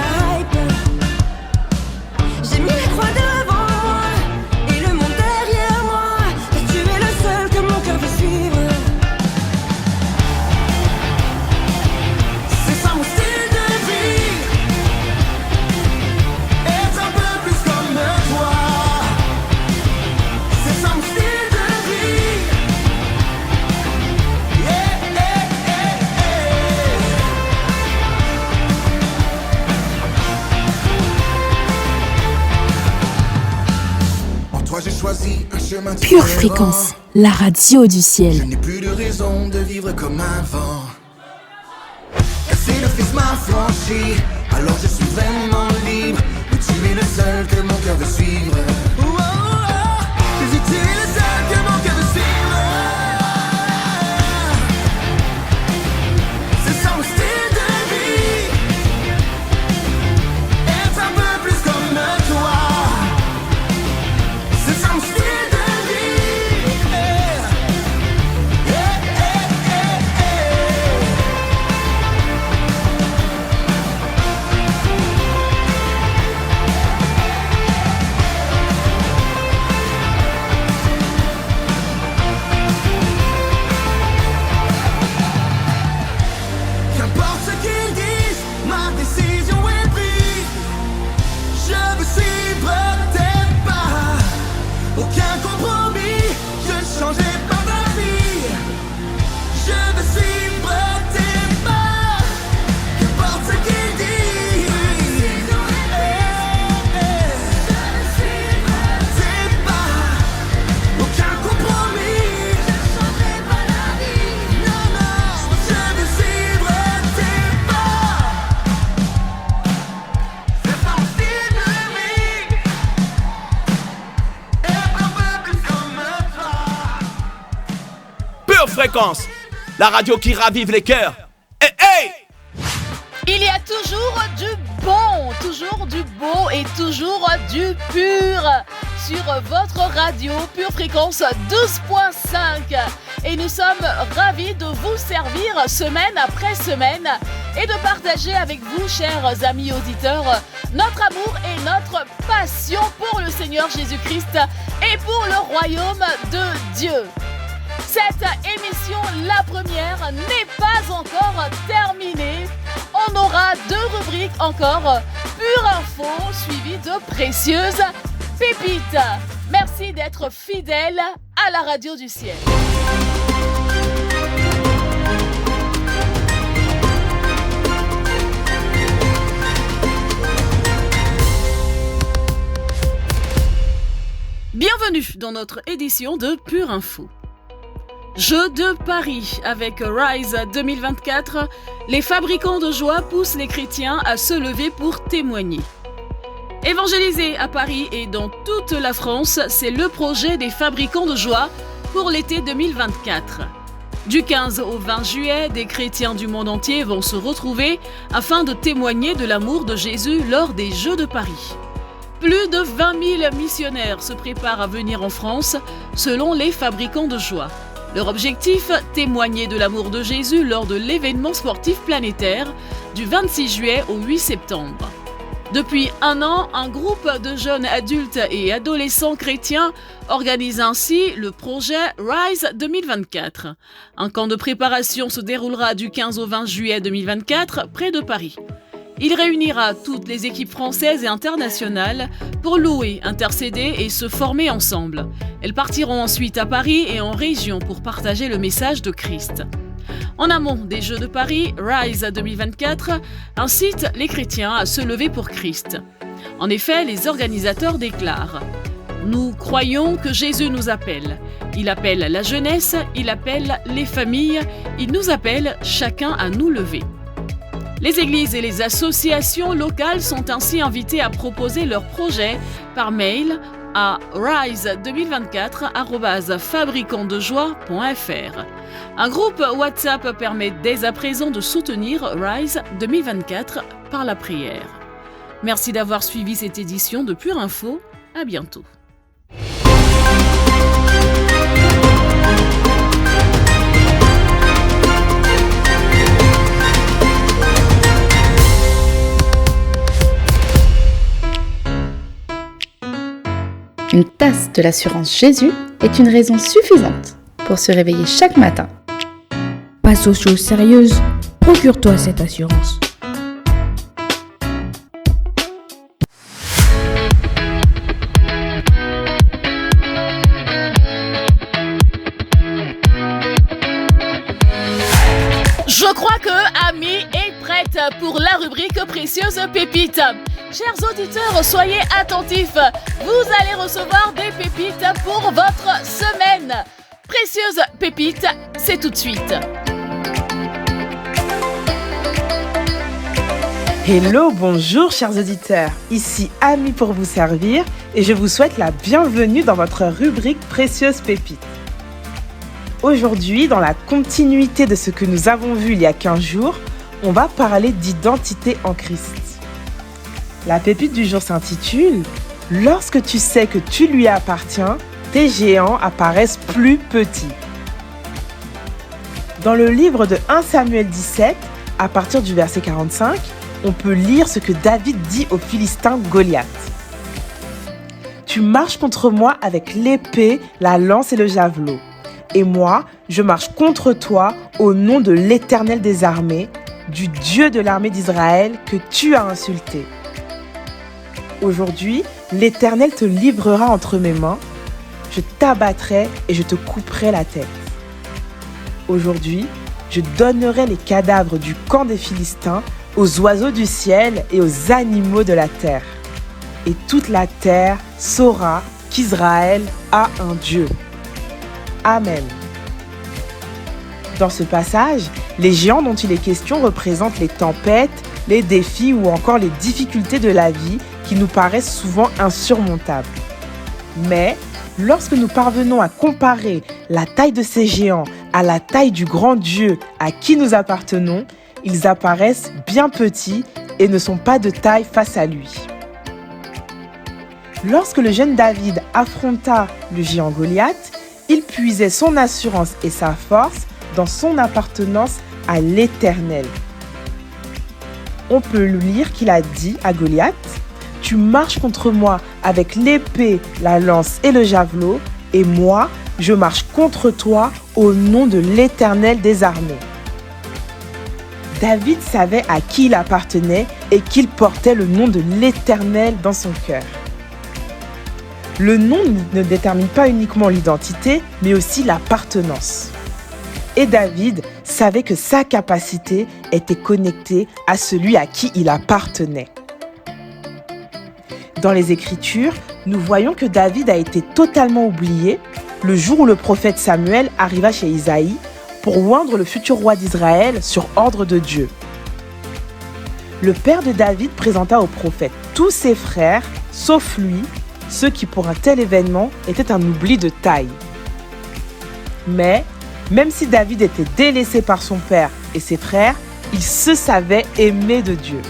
choisi un chemin Pure différent. Fréquence, la radio du Je ciel. n'ai plus de raison de vivre comme avant. Car si le Fils m'a franchi, alors je suis vraiment libre. Et tu es le seul que mon cœur veut suivre. Oh, oh, oh. Et tu es le seul que mon cœur veut suivre. C'est ça mon style de vie. Être un peu plus comme toi. C'est ça mon style de vie. Qu'importe ce qu'ils disent, ma décision est prise. Je veux suivre tes pas. Aucun compromis, je ne changerai pas d'avis. Je veux suivre tes pas. Qu'importe ce qu'ils disent, je veux suivre tes pas. Aucun compromis, je ne changerai pas d'avis. Non, non, je veux suivre tes pas. C'est pas mon style de vie. Être un peu plus comme toi. Pure Fréquence, la radio qui ravive les cœurs. Hey, hey! Il y a toujours du bon, toujours du beau et toujours du pur sur votre radio Pure Fréquence 12.5. Et nous sommes ravis de vous servir semaine après semaine et de partager avec vous, chers amis auditeurs, notre amour et notre passion pour le Seigneur Jésus-Christ et pour le royaume de Dieu. Cette émission, la première, n'est pas encore terminée. On aura 2 rubriques encore, Pure Info, suivies de précieuses pépites. Merci d'être fidèles à la radio du ciel. Bienvenue dans notre édition de Pure Info. Jeux de Paris avec Rise 2024, les fabricants de joie poussent les chrétiens à se lever pour témoigner. Évangéliser à Paris et dans toute la France, c'est le projet des fabricants de joie pour l'été 2024. Du 15 au 20 juillet, des chrétiens du monde entier vont se retrouver afin de témoigner de l'amour de Jésus lors des Jeux de Paris. Plus de 20 000 missionnaires se préparent à venir en France selon les fabricants de joie. Leur objectif, témoigner de l'amour de Jésus lors de l'événement sportif planétaire du 26 juillet au 8 septembre. Depuis 1 an, un groupe de jeunes adultes et adolescents chrétiens organise ainsi le projet Rise 2024. Un camp de préparation se déroulera du 15 au 20 juillet 2024 près de Paris. Il réunira toutes les équipes françaises et internationales pour louer, intercéder et se former ensemble. Elles partiront ensuite à Paris et en région pour partager le message de Christ. En amont des Jeux de Paris, Rise 2024 incite les chrétiens à se lever pour Christ. En effet, les organisateurs déclarent « Nous croyons que Jésus nous appelle. Il appelle la jeunesse, il appelle les familles, il nous appelle chacun à nous lever. » Les églises et les associations locales sont ainsi invitées à proposer leurs projets par mail à rise2024@fabricantdejoie.fr. Un groupe WhatsApp permet dès à présent de soutenir Rise 2024 par la prière. Merci d'avoir suivi cette édition de Pure Info. À bientôt. Une tasse de l'assurance Jésus est une raison suffisante pour se réveiller chaque matin. Passe aux choses sérieuses, procure-toi cette assurance. Je crois que Ami est prête pour la rubrique Précieuse Pépite. Chers auditeurs, soyez attentifs. Vous allez recevoir des pépites pour votre semaine. Précieuses pépites, c'est tout de suite. Hello, bonjour chers auditeurs. Ici Ami pour vous servir et je vous souhaite la bienvenue dans votre rubrique Précieuses pépites. Aujourd'hui, dans la continuité de ce que nous avons vu il y a 15 jours, on va parler d'identité en Christ. La pépite du jour s'intitule « Lorsque tu sais que tu lui appartiens, tes géants apparaissent plus petits ». Dans le livre de 1 Samuel 17, à partir du verset 45, on peut lire ce que David dit au Philistin Goliath. « Tu marches contre moi avec l'épée, la lance et le javelot. Et moi, je marche contre toi au nom de l'Éternel des armées, du Dieu de l'armée d'Israël que tu as insulté. Aujourd'hui, l'Éternel te livrera entre mes mains, je t'abattrai et je te couperai la tête. Aujourd'hui, je donnerai les cadavres du camp des Philistins aux oiseaux du ciel et aux animaux de la terre. Et toute la terre saura qu'Israël a un Dieu. Amen. » Dans ce passage, les géants dont il est question représentent les tempêtes, les défis ou encore les difficultés de la vie qui nous paraissent souvent insurmontables. Mais lorsque nous parvenons à comparer la taille de ces géants à la taille du grand Dieu à qui nous appartenons, ils apparaissent bien petits et ne sont pas de taille face à lui. Lorsque le jeune David affronta le géant Goliath, il puisait son assurance et sa force dans son appartenance à l'Éternel. On peut lire qu'il a dit à Goliath « Tu marches contre moi avec l'épée, la lance et le javelot, et moi, je marche contre toi au nom de l'Éternel des armées. » David savait à qui il appartenait et qu'il portait le nom de l'Éternel dans son cœur. Le nom ne détermine pas uniquement l'identité, mais aussi l'appartenance. Et David savait que sa capacité était connectée à celui à qui il appartenait. Dans les Écritures, nous voyons que David a été totalement oublié le jour où le prophète Samuel arriva chez Isaïe pour oindre le futur roi d'Israël sur ordre de Dieu. Le père de David présenta au prophète tous ses frères, sauf lui, ceux qui pour un tel événement étaient un oubli de taille. Mais, même si David était délaissé par son père et ses frères, il se savait aimé de Dieu.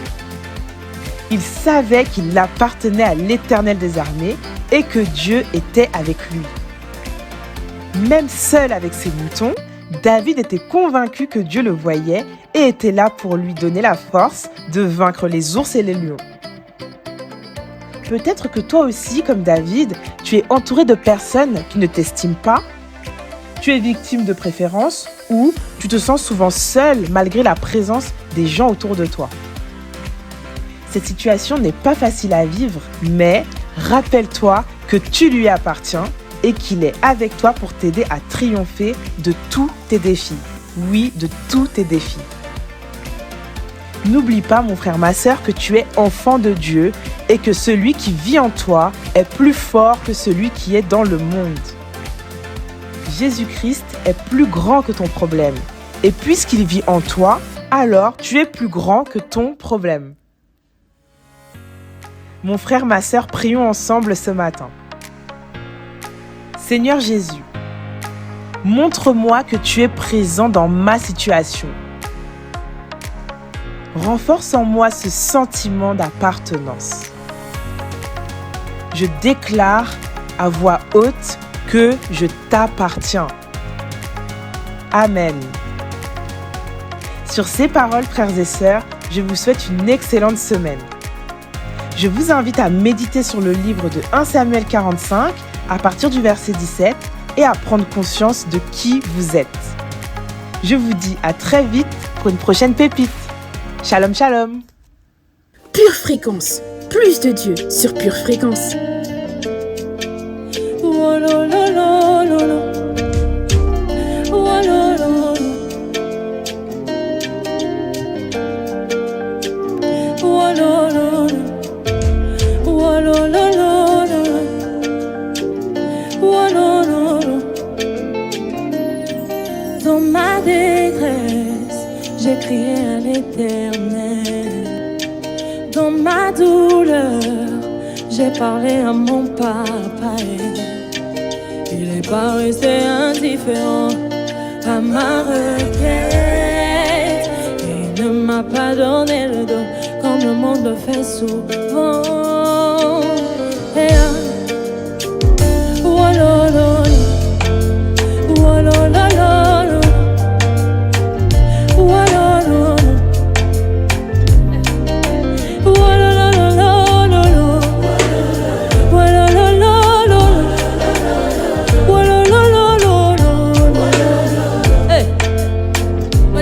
Il savait qu'il appartenait à l'Éternel des armées et que Dieu était avec lui. Même seul avec ses moutons, David était convaincu que Dieu le voyait et était là pour lui donner la force de vaincre les ours et les lions. Peut-être que toi aussi, comme David, tu es entouré de personnes qui ne t'estiment pas. Tu es victime de préférences ou tu te sens souvent seul malgré la présence des gens autour de toi. Cette situation n'est pas facile à vivre, mais rappelle-toi que tu lui appartiens et qu'il est avec toi pour t'aider à triompher de tous tes défis. Oui, de tous tes défis. N'oublie pas, mon frère, ma sœur, que tu es enfant de Dieu et que celui qui vit en toi est plus fort que celui qui est dans le monde. Jésus-Christ est plus grand que ton problème. Et puisqu'il vit en toi, alors tu es plus grand que ton problème. Mon frère, ma sœur, prions ensemble ce matin. Seigneur Jésus, montre-moi que tu es présent dans ma situation. Renforce en moi ce sentiment d'appartenance. Je déclare à voix haute que je t'appartiens. Amen. Sur ces paroles, frères et sœurs, je vous souhaite une excellente semaine. Je vous invite à méditer sur le livre de 1 Samuel 45 à partir du verset 17 et à prendre conscience de qui vous êtes. Je vous dis à très vite pour une prochaine pépite. Shalom, shalom. Pure Fréquence, plus de Dieu sur Pure Fréquence. Oh la la la la la. Oh la la la. Oh la la la. parlé à mon papa. Il est pas resté indifférent à ma requête. Il ne m'a pas donné le dos comme le monde le fait souvent.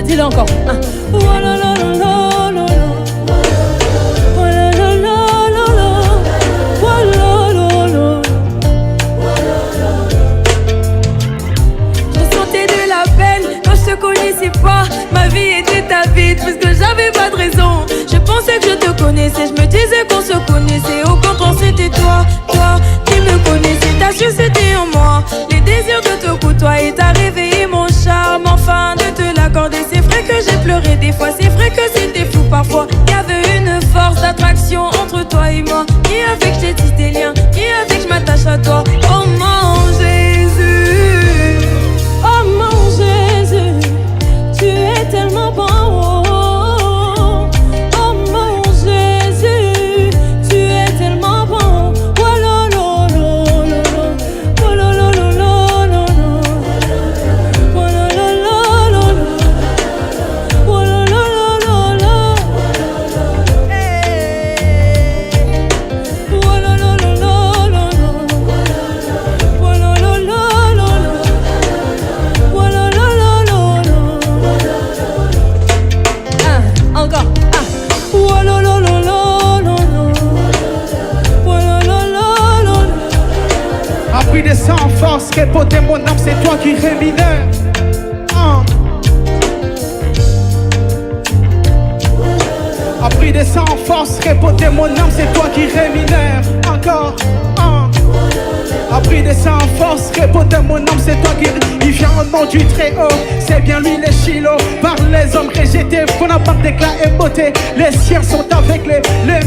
Dis-le encore. Je sentais de la peine quand je te connaissais pas. Ma vie était ta vie puisque j'avais pas de raison. Je pensais que je te connaissais, je me disais qu'on se connaissait. Au contraire c'était toi qui me connaissais. T'as su c'était en moi les désirs de te côtoyer. T'as réveillé mon charme, enfin de te l'accorder. C'est vrai que j'ai pleuré des fois, c'est vrai que c'était fou parfois. Y'avait une force d'attraction entre toi et moi, qui a fait que j'ai tissé des liens, qui a fait que je m'attache à toi. Oh mon Jésus, oh mon Jésus, tu es tellement bon. Sans force, répoter mon âme, c'est toi qui rémunère. A prix de sang force, répoter mon âme, c'est toi qui rémunère. Encore, a prix de sang force, répoter mon âme, c'est toi qui. Il vient au nom du Très-Haut, c'est bien lui les Shiloh. Par les hommes rejetés, qu'on n'a pas d'éclat et beauté. Les siens sont avec les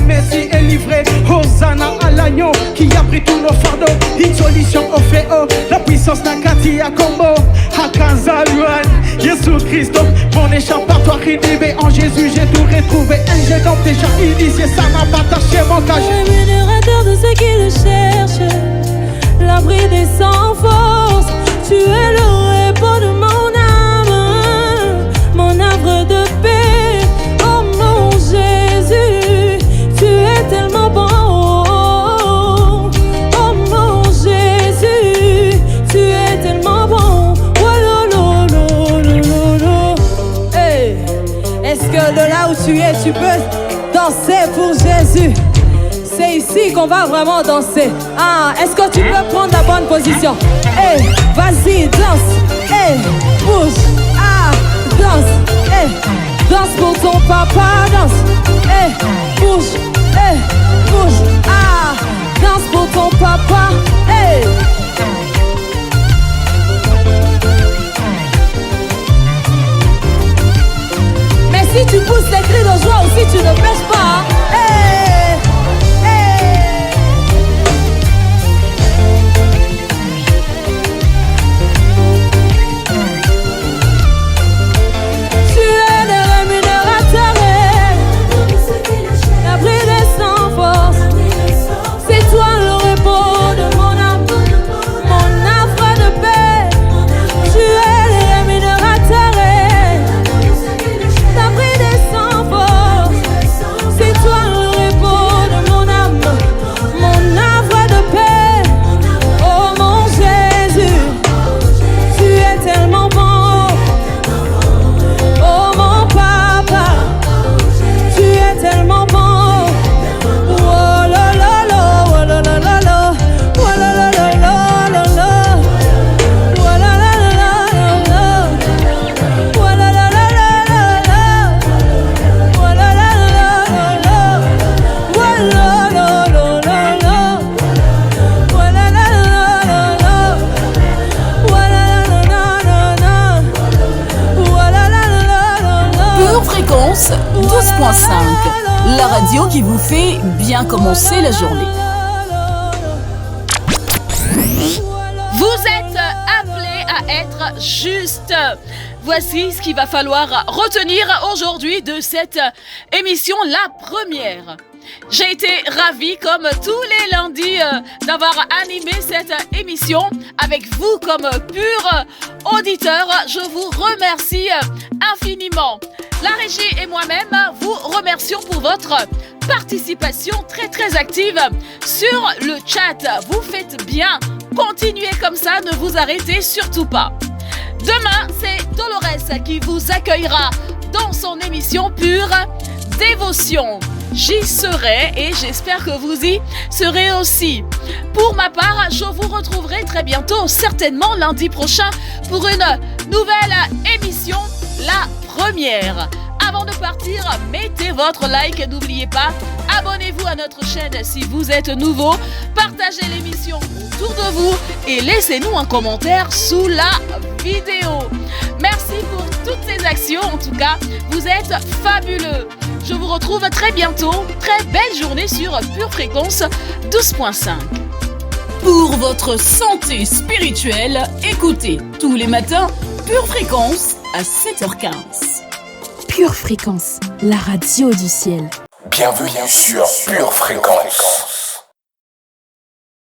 Messie est livré. Hosanna à l'agneau qui a pris tous nos fardeaux. Une solution au féo, la puissance n'a qu'à dire combo. Hakaza Luan, Jésus Christ, mon échappatoire rédimé. En Jésus j'ai tout retrouvé. Et j'ai donc déjà initié, ça m'a pas taché mon cage. Rémunérateur de ceux qui le cherchent, l'abri des sans force. Tu es le repos de mon âme, mon havre de paix. Oh mon Jésus, tu es tellement bon. Oh mon Jésus, tu es tellement bon. Oh lo lo lo lo lo lo. Hey, est-ce que de là où tu es, tu peux danser pour Jésus? C'est ici qu'on va vraiment danser. Ah, est-ce que tu peux prendre la bonne position? Hey, vas-y, danse. Hey, bouge. Ah, danse. Hey, danse pour ton papa, danse. Hey, bouge. Hey, bouge. Ah, danse pour ton papa. Hey. Mais si tu pousses les cris de joie aussi, tu ne pêches pas. Hein? Hey. La radio qui vous fait bien commencer la journée. être juste. Voici ce qu'il va falloir retenir aujourd'hui de cette émission, la première. J'ai été ravie, comme tous les lundis, d'avoir animé cette émission avec vous comme pur auditeur. Je vous remercie infiniment. La régie et moi-même vous remercions pour votre participation très très active sur le chat. Vous faites bien. Continuez comme ça, ne vous arrêtez surtout pas. Demain, c'est Dolores qui vous accueillera dans son émission Pure Dévotion. J'y serai et j'espère que vous y serez aussi. Pour ma part, je vous retrouverai très bientôt, certainement lundi prochain, pour une nouvelle émission, la première. Avant de partir, mettez votre like, n'oubliez pas, abonnez-vous à notre chaîne si vous êtes nouveau, partagez l'émission autour de vous et laissez-nous un commentaire sous la vidéo. Merci pour toutes ces actions, en tout cas, vous êtes fabuleux. Je vous retrouve très bientôt, très belle journée sur Pure Fréquence 12.5. Pour votre santé spirituelle, écoutez tous les matins Pure Fréquence à 7h15. Pure Fréquence, la radio du ciel. Bienvenue sur Pure Fréquence.